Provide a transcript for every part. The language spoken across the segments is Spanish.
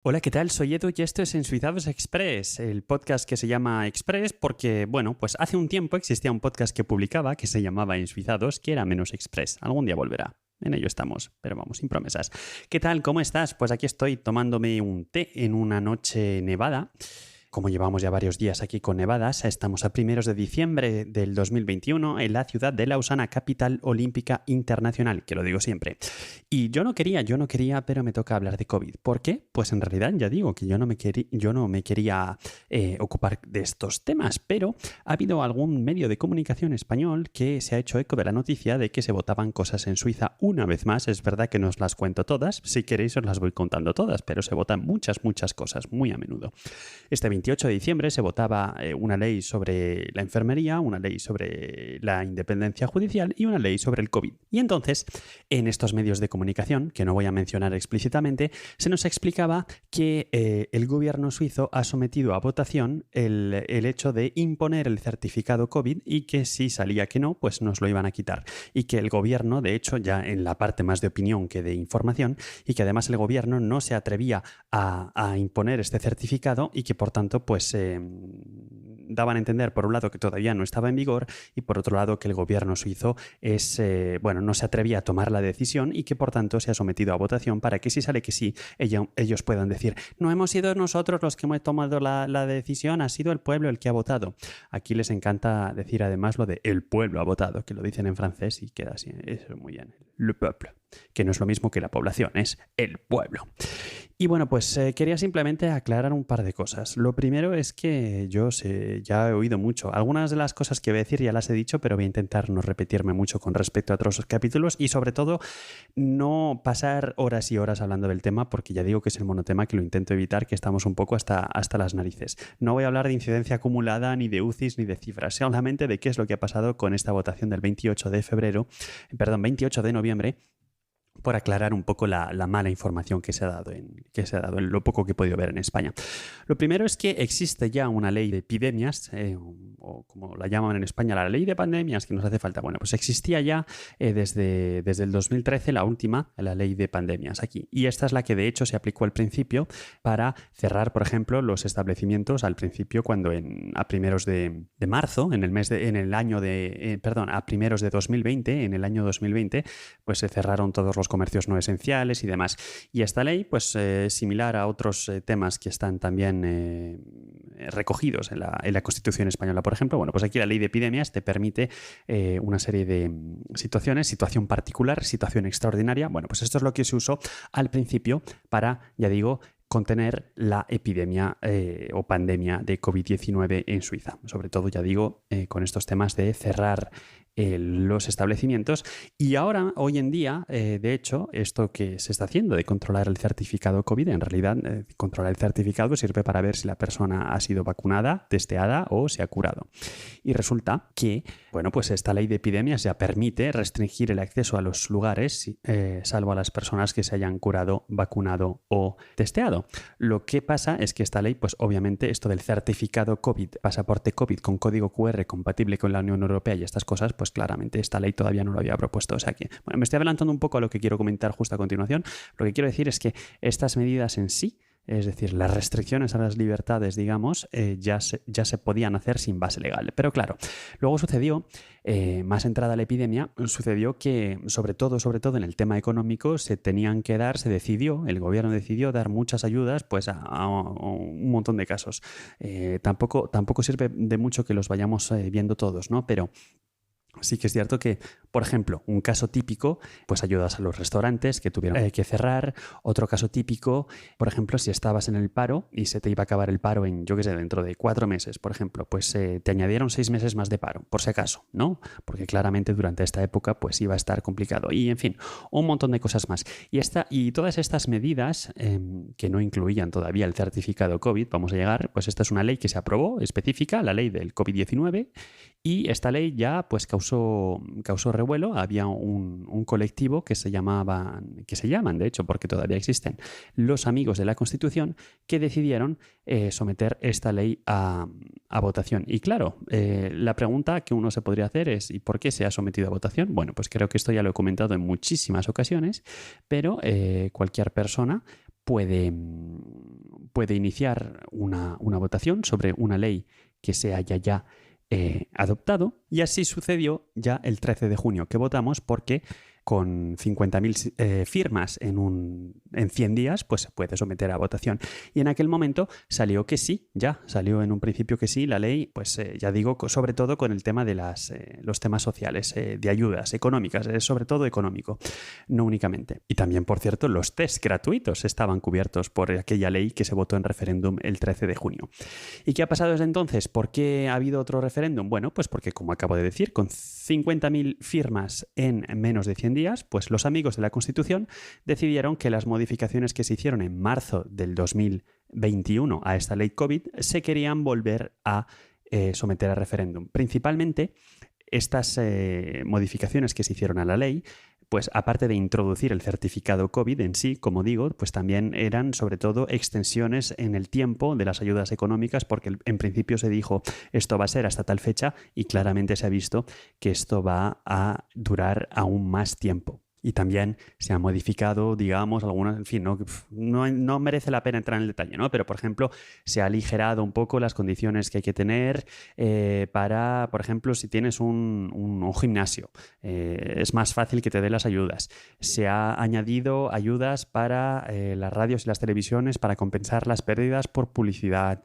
Hola, ¿qué tal? Soy Edu y esto es Ensuizados Express, el podcast que se llama Express porque, bueno, pues hace un tiempo existía un podcast que publicaba que se llamaba Ensuizados, que era menos Express. Algún día volverá. En ello estamos, pero vamos, sin promesas. ¿Qué tal? ¿Cómo estás? Pues aquí estoy tomándome un té en una noche nevada. Como llevamos ya varios días aquí con nevadas, estamos a 1 de diciembre del 2021 en la ciudad de Lausana, capital olímpica internacional, que lo digo siempre. Y yo no quería, pero me toca hablar de COVID. ¿Por qué? Pues en realidad ya digo que yo no me quería ocupar de estos temas, pero ha habido algún medio de comunicación español que se ha hecho eco de la noticia de que se votaban cosas en Suiza una vez más. Es verdad que no os las cuento todas, si queréis os las voy contando todas, pero se votan muchas cosas muy a menudo. Este 28 de diciembre se votaba una ley sobre la enfermería, una ley sobre la independencia judicial y una ley sobre el COVID. Y entonces, en estos medios de comunicación, que no voy a mencionar explícitamente, se nos explicaba que el gobierno suizo ha sometido a votación el hecho de imponer el certificado COVID y que si salía que no, pues nos lo iban a quitar. Y que el gobierno, de hecho, ya en la parte más de opinión que de información, y que además el gobierno no se atrevía a imponer este certificado y que por tanto pues daban a entender por un lado que todavía no estaba en vigor y por otro lado que el gobierno suizo no se atrevía a tomar la decisión y que por tanto se ha sometido a votación para que si sale que sí, ellos puedan decir no hemos sido nosotros los que hemos tomado la decisión, ha sido el pueblo el que ha votado. Aquí les encanta decir además lo de el pueblo ha votado, que lo dicen en francés y queda así, eso muy bien, le peuple, que no es lo mismo que la población, es el pueblo. Y bueno, pues quería simplemente aclarar un par de cosas. Lo primero es que ya he oído mucho. Algunas de las cosas que voy a decir ya las he dicho, pero voy a intentar no repetirme mucho con respecto a otros capítulos y sobre todo no pasar horas y horas hablando del tema porque ya digo que es el monotema que lo intento evitar, que estamos un poco hasta las narices. No voy a hablar de incidencia acumulada, ni de UCIs, ni de cifras, solamente de qué es lo que ha pasado con esta votación del 28 de noviembre, por aclarar un poco la mala información que se ha dado en lo poco que he podido ver en España. Lo primero es que existe ya una ley de epidemias, o como la llaman en España, la ley de pandemias, que nos hace falta. Bueno, pues existía ya desde el 2013 la última, la ley de pandemias aquí. Y esta es la que de hecho se aplicó al principio para cerrar, por ejemplo, los establecimientos al principio cuando a primeros de marzo, a primeros de 2020, en el año 2020, pues se cerraron todos los comercios no esenciales y demás. Y esta ley, pues similar a otros temas que están también recogidos en la Constitución española, por ejemplo, bueno, pues aquí la ley de epidemias te permite una serie de situaciones, situación particular, situación extraordinaria. Bueno, pues esto es lo que se usó al principio para, ya digo, contener la epidemia o pandemia de COVID-19 en Suiza. Sobre todo, ya digo, con estos temas de cerrar los establecimientos. Y ahora, hoy en día, de hecho, esto que se está haciendo de controlar el certificado COVID, en realidad, controlar el certificado sirve para ver si la persona ha sido vacunada, testeada o se ha curado. Y resulta que, bueno, pues esta ley de epidemias ya permite restringir el acceso a los lugares, salvo a las personas que se hayan curado, vacunado o testeado. Lo que pasa es que esta ley, pues obviamente, esto del certificado COVID, pasaporte COVID con código QR compatible con la Unión Europea y estas cosas, pues claramente esta ley todavía no lo había propuesto. O sea que, bueno, me estoy adelantando un poco a lo que quiero comentar justo a continuación. Lo que quiero decir es que estas medidas en sí, es decir, las restricciones a las libertades, digamos, ya se podían hacer sin base legal. Pero claro, luego sucedió, más entrada la epidemia, sucedió que, sobre todo en el tema económico, el gobierno decidió dar muchas ayudas pues a un montón de casos. Tampoco sirve de mucho que los vayamos viendo todos, ¿no? Pero sí que es cierto que, por ejemplo, un caso típico, pues ayudas a los restaurantes que tuvieron que cerrar. Otro caso típico, por ejemplo, si estabas en el paro y se te iba a acabar el paro en, yo qué sé, dentro de 4 meses, por ejemplo, pues te añadieron 6 meses más de paro, por si acaso, ¿no? Porque claramente durante esta época pues iba a estar complicado. Y, en fin, un montón de cosas más. Y todas estas medidas, que no incluían todavía el certificado COVID, vamos a llegar, pues esta es una ley que se aprobó específica, la ley del COVID-19, y esta ley ya pues causó revuelo. Había un colectivo que se llaman, de hecho, porque todavía existen, los Amigos de la Constitución, que decidieron someter esta ley a votación. Y claro, la pregunta que uno se podría hacer es ¿y por qué se ha sometido a votación? Bueno, pues creo que esto ya lo he comentado en muchísimas ocasiones, pero cualquier persona puede iniciar una votación sobre una ley que se haya ya adoptado, y así sucedió ya el 13 de junio, que votamos porque con 50.000 firmas en 100 días, pues se puede someter a votación. Y en aquel momento salió que sí, ya salió en un principio que sí, la ley, pues ya digo, sobre todo con el tema de los temas sociales, de ayudas económicas, sobre todo económico, no únicamente. Y también, por cierto, los test gratuitos estaban cubiertos por aquella ley que se votó en referéndum el 13 de junio. ¿Y qué ha pasado desde entonces? ¿Por qué ha habido otro referéndum? Bueno, pues porque, como acabo de decir, con 50.000 firmas en menos de 100 días, pues los amigos de la Constitución decidieron que las modificaciones que se hicieron en marzo del 2021 a esta ley COVID se querían volver a someter a referéndum. Principalmente, estas modificaciones que se hicieron a la ley, pues aparte de introducir el certificado COVID en sí, como digo, pues también eran sobre todo extensiones en el tiempo de las ayudas económicas, porque en principio se dijo esto va a ser hasta tal fecha y claramente se ha visto que esto va a durar aún más tiempo. Y también se han modificado, digamos, algunas, en fin, no merece la pena entrar en el detalle, ¿no? Pero, por ejemplo, se ha aligerado un poco las condiciones que hay que tener para, por ejemplo, si tienes un gimnasio, es más fácil que te den las ayudas. Se ha añadido ayudas para las radios y las televisiones para compensar las pérdidas por publicidad.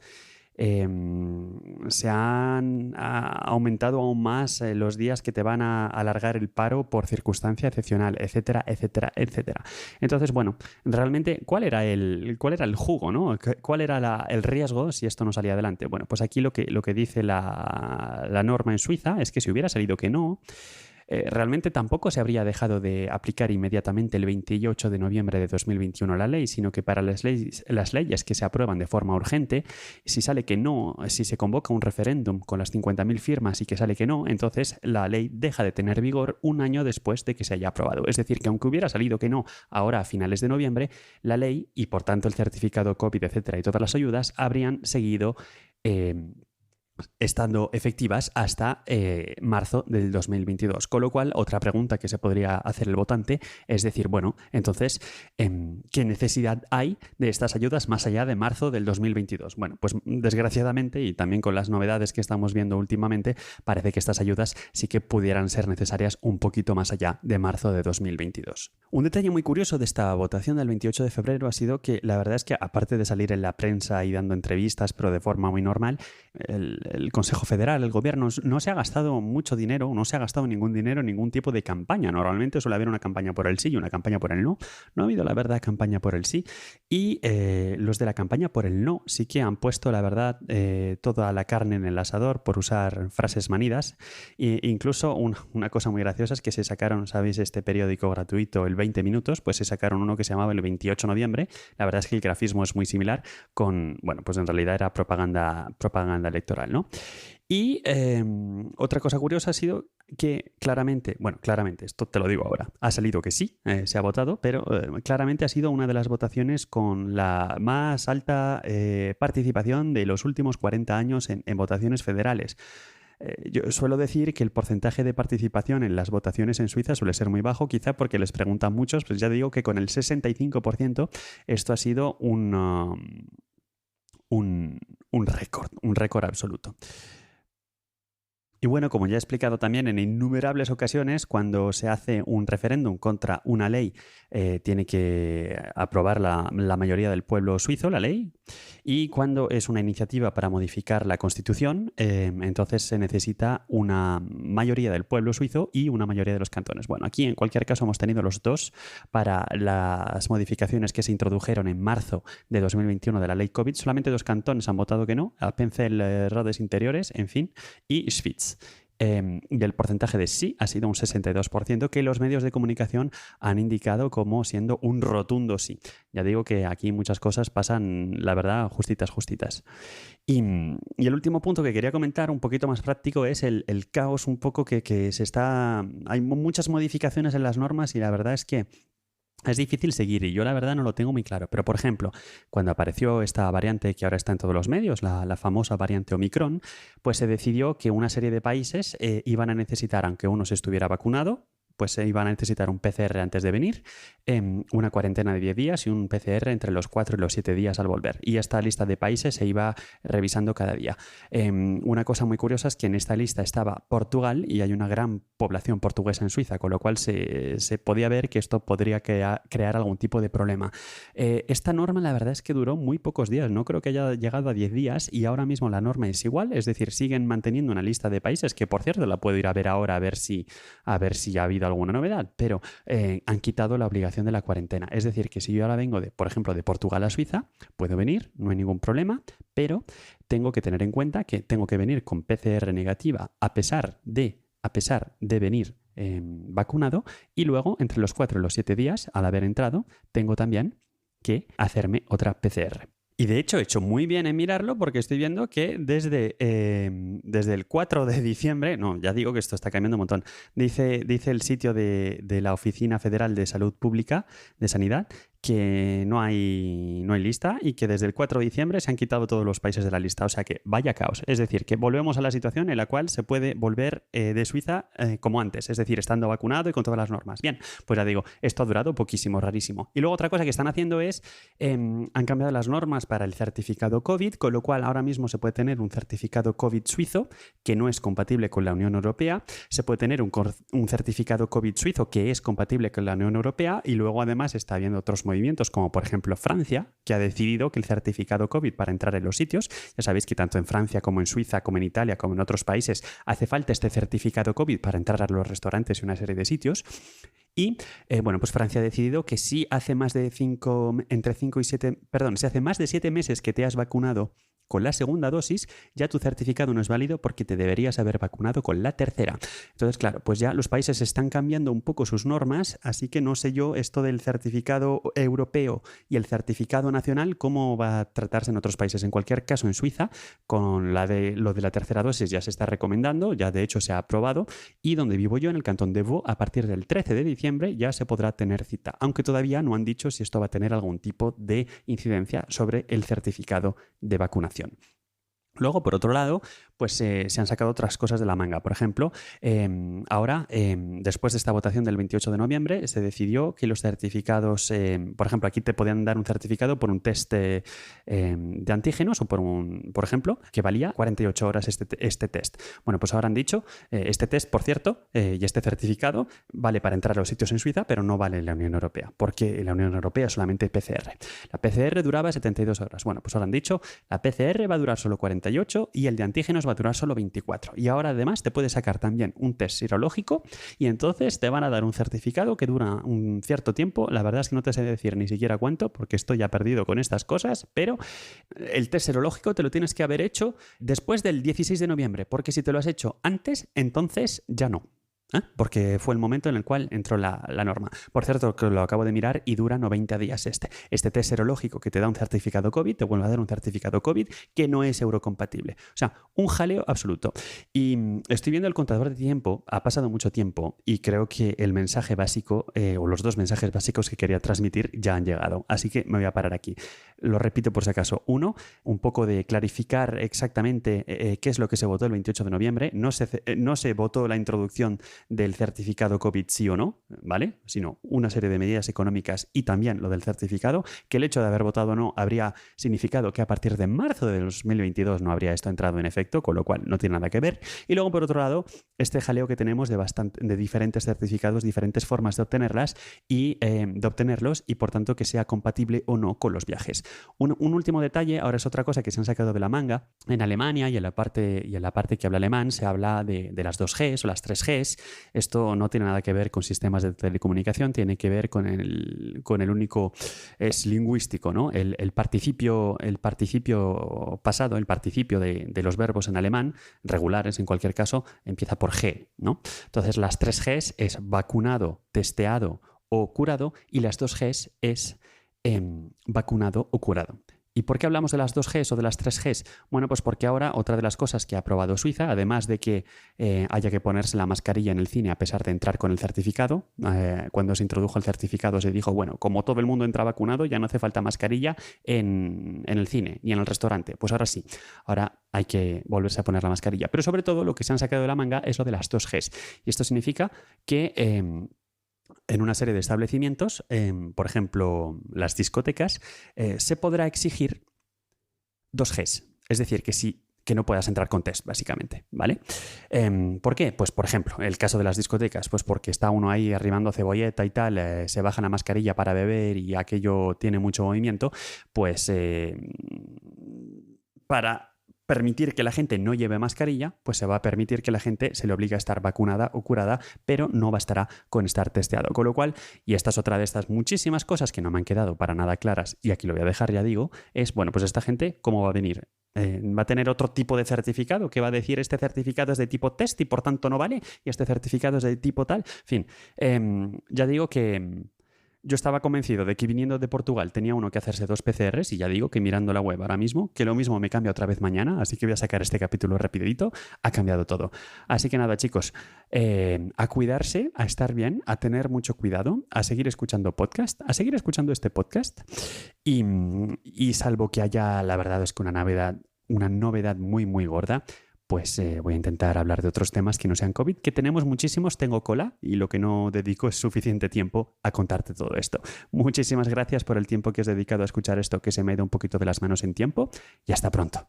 Se han aumentado aún más los días que te van a alargar el paro por circunstancia excepcional, etcétera, etcétera, etcétera. Entonces, bueno, realmente, ¿cuál era el jugo, ¿no? ¿Cuál era el riesgo si esto no salía adelante? Bueno, pues aquí lo que dice la norma en Suiza es que si hubiera salido que no, realmente tampoco se habría dejado de aplicar inmediatamente el 28 de noviembre de 2021 la ley, sino que para las leyes que se aprueban de forma urgente, si sale que no, si se convoca un referéndum con las 50.000 firmas y que sale que no, entonces la ley deja de tener vigor un año después de que se haya aprobado. Es decir, que aunque hubiera salido que no ahora a finales de noviembre, la ley y por tanto el certificado COVID, etcétera, y todas las ayudas habrían seguido estando efectivas hasta marzo del 2022. Con lo cual, otra pregunta que se podría hacer el votante es decir, bueno, entonces, ¿qué necesidad hay de estas ayudas más allá de marzo del 2022? Bueno, pues desgraciadamente, y también con las novedades que estamos viendo últimamente, parece que estas ayudas sí que pudieran ser necesarias un poquito más allá de marzo de 2022. Un detalle muy curioso de esta votación del 28 de febrero ha sido que la verdad es que, aparte de salir en la prensa y dando entrevistas, pero de forma muy normal, el Consejo Federal, el gobierno, no se ha gastado mucho dinero, no se ha gastado ningún dinero en ningún tipo de campaña. Normalmente suele haber una campaña por el sí y una campaña por el no. No ha habido, la verdad, campaña por el sí. Y los de la campaña por el no sí que han puesto, la verdad, toda la carne en el asador, por usar frases manidas. E incluso una cosa muy graciosa es que se sacaron, ¿sabéis? Este periódico gratuito, el 20 minutos, pues se sacaron uno que se llamaba el 28 de noviembre. La verdad es que el grafismo es muy similar con, bueno, pues en realidad era propaganda electoral, ¿no? Y otra cosa curiosa ha sido que claramente, esto te lo digo ahora, ha salido que sí, se ha votado, pero claramente ha sido una de las votaciones con la más alta participación de los últimos 40 años en votaciones federales. Yo suelo decir que el porcentaje de participación en las votaciones en Suiza suele ser muy bajo, quizá porque les preguntan muchos, pues ya digo que con el 65% esto ha sido un récord absoluto. Y bueno, como ya he explicado también en innumerables ocasiones, cuando se hace un referéndum contra una ley, tiene que aprobar la mayoría del pueblo suizo, la ley, y cuando es una iniciativa para modificar la Constitución, entonces se necesita una mayoría del pueblo suizo y una mayoría de los cantones. Bueno, aquí en cualquier caso hemos tenido los dos para las modificaciones que se introdujeron en marzo de 2021 de la ley COVID. Solamente 2 cantones han votado que no, Appenzell Rhodes Interiores, en fin, y Schwyz. Y el porcentaje de sí ha sido un 62%, que los medios de comunicación han indicado como siendo un rotundo sí. Ya digo que aquí muchas cosas pasan, la verdad, justitas. Y el último punto que quería comentar, un poquito más práctico, es el caos un poco que se está... Hay muchas modificaciones en las normas y la verdad es que es difícil seguir y yo la verdad no lo tengo muy claro. Pero, por ejemplo, cuando apareció esta variante que ahora está en todos los medios, la famosa variante Omicron, pues se decidió que una serie de países iban a necesitar, aunque uno se estuviera vacunado, pues se iban a necesitar un PCR antes de venir, una cuarentena de 10 días y un PCR entre los 4 y los 7 días al volver. Y esta lista de países se iba revisando cada día. Una cosa muy curiosa es que en esta lista estaba Portugal y hay una gran población portuguesa en Suiza, con lo cual se podía ver que esto podría crear algún tipo de problema. Esta norma la verdad es que duró muy pocos días, no creo que haya llegado a 10 días y ahora mismo la norma es igual, es decir, siguen manteniendo una lista de países que, por cierto, la puedo ir a ver ahora a ver si ha habido alguna novedad, pero han quitado la obligación de la cuarentena. Es decir, que si yo ahora vengo, por ejemplo, de Portugal a Suiza, puedo venir, no hay ningún problema, pero tengo que tener en cuenta que tengo que venir con PCR negativa a pesar de venir vacunado, y luego entre los 4 y los 7 días, al haber entrado, tengo también que hacerme otra PCR. Y de hecho he hecho muy bien en mirarlo porque estoy viendo que desde el 4 de diciembre, no, ya digo que esto está cambiando un montón, dice el sitio de la Oficina Federal de Salud Pública de Sanidad que no hay lista y que desde el 4 de diciembre se han quitado todos los países de la lista. O sea que vaya caos. Es decir, que volvemos a la situación en la cual se puede volver de Suiza como antes. Es decir, estando vacunado y con todas las normas. Bien, pues ya digo, esto ha durado poquísimo, rarísimo. Y luego otra cosa que están haciendo es, han cambiado las normas para el certificado COVID, con lo cual ahora mismo se puede tener un certificado COVID suizo que no es compatible con la Unión Europea. Se puede tener un certificado COVID suizo que es compatible con la Unión Europea y luego además está habiendo otros movimientos como por ejemplo Francia, que ha decidido que el certificado COVID para entrar en los sitios, ya sabéis que tanto en Francia como en Suiza, como en Italia, como en otros países, hace falta este certificado COVID para entrar a los restaurantes y una serie de sitios. Y bueno, pues Francia ha decidido que si hace más de 7 meses que te has vacunado con la segunda dosis, ya tu certificado no es válido porque te deberías haber vacunado con la tercera. Entonces, claro, pues ya los países están cambiando un poco sus normas, así que no sé yo esto del certificado europeo y el certificado nacional, cómo va a tratarse en otros países. En cualquier caso, en Suiza, con lo de la tercera dosis ya se está recomendando, ya de hecho se ha aprobado, y donde vivo yo, en el cantón de Vaud, a partir del 13 de diciembre ya se podrá tener cita, aunque todavía no han dicho si esto va a tener algún tipo de incidencia sobre el certificado de vacunación. Luego, por otro lado, pues se han sacado otras cosas de la manga. Por ejemplo, ahora, después de esta votación del 28 de noviembre, se decidió que los certificados, por ejemplo, aquí te podían dar un certificado por un test de antígenos o por ejemplo, que valía 48 horas este test. Bueno, pues ahora han dicho, este test, por cierto, y este certificado vale para entrar a los sitios en Suiza, pero no vale en la Unión Europea, porque en la Unión Europea es solamente PCR. La PCR duraba 72 horas. Bueno, pues ahora han dicho, la PCR va a durar solo 48 y el de antígenos va a durar solo 24. Y ahora además te puedes sacar también un test serológico y entonces te van a dar un certificado que dura un cierto tiempo. La verdad es que no te sé decir ni siquiera cuánto porque estoy ya perdido con estas cosas, pero el test serológico te lo tienes que haber hecho después del 16 de noviembre, porque si te lo has hecho antes, entonces ya no. Porque fue el momento en el cual entró la norma. Por cierto, que lo acabo de mirar y dura 90 días este test serológico que te da un certificado COVID, te vuelve a dar un certificado COVID que no es eurocompatible. O sea, un jaleo absoluto. Y estoy viendo el contador de tiempo, ha pasado mucho tiempo y creo que el mensaje básico o los dos mensajes básicos que quería transmitir ya han llegado. Así que me voy a parar aquí. Lo repito por si acaso. Uno, un poco de clarificar exactamente qué es lo que se votó el 28 de noviembre. No se votó la introducción del certificado COVID sí o no, ¿vale? Sino una serie de medidas económicas y también lo del certificado, que el hecho de haber votado o no habría significado que a partir de marzo de 2022 no habría esto entrado en efecto, con lo cual no tiene nada que ver. Y luego, por otro lado, este jaleo que tenemos de diferentes certificados, diferentes formas de obtenerlos y por tanto que sea compatible o no con los viajes. Un último detalle, ahora es otra cosa que se han sacado de la manga. En Alemania y en la parte que habla alemán se habla de las 2Gs o las 3Gs. Esto no tiene nada que ver con sistemas de telecomunicación, tiene que ver con el único, es lingüístico, ¿no? El participio pasado, el participio de los verbos en alemán, regulares en cualquier caso, empieza por G, ¿no? Entonces las 3Gs es vacunado, testeado o curado y las 2Gs es vacunado o curado. ¿Y por qué hablamos de las 2Gs o de las 3Gs? Bueno, pues porque ahora otra de las cosas que ha aprobado Suiza, además de que haya que ponerse la mascarilla en el cine a pesar de entrar con el certificado, cuando se introdujo el certificado se dijo, bueno, como todo el mundo entra vacunado, ya no hace falta mascarilla en el cine ni en el restaurante. Pues ahora sí, ahora hay que volverse a poner la mascarilla. Pero sobre todo lo que se han sacado de la manga es lo de las 2Gs. Y esto significa que en una serie de establecimientos, por ejemplo, las discotecas, se podrá exigir 2Gs. Es decir, que no puedas entrar con test, básicamente, ¿vale? ¿Por qué? Pues, por ejemplo, el caso de las discotecas, pues porque está uno ahí arrimando cebolleta y tal, se baja la mascarilla para beber y aquello tiene mucho movimiento, pues para permitir que la gente no lleve mascarilla, pues se va a permitir que la gente se le obligue a estar vacunada o curada, pero no bastará con estar testeado. Con lo cual, y esta es otra de estas muchísimas cosas que no me han quedado para nada claras, y aquí lo voy a dejar, ya digo, es, bueno, pues esta gente, ¿cómo va a venir? ¿Va a tener otro tipo de certificado que va a decir este certificado es de tipo test y por tanto no vale? Y este certificado es de tipo tal. En fin, ya digo que yo estaba convencido de que viniendo de Portugal tenía uno que hacerse 2 PCRs y ya digo que mirando la web ahora mismo, que lo mismo me cambia otra vez mañana, así que voy a sacar este capítulo rapidito, ha cambiado todo. Así que nada, chicos, a cuidarse, a estar bien, a tener mucho cuidado, a seguir escuchando podcast, a seguir escuchando este podcast y salvo que haya, la verdad es que una novedad muy, muy gorda, pues voy a intentar hablar de otros temas que no sean COVID, que tenemos muchísimos, tengo cola y lo que no dedico es suficiente tiempo a contarte todo esto. Muchísimas gracias por el tiempo que has dedicado a escuchar esto, que se me ha ido un poquito de las manos en tiempo y hasta pronto.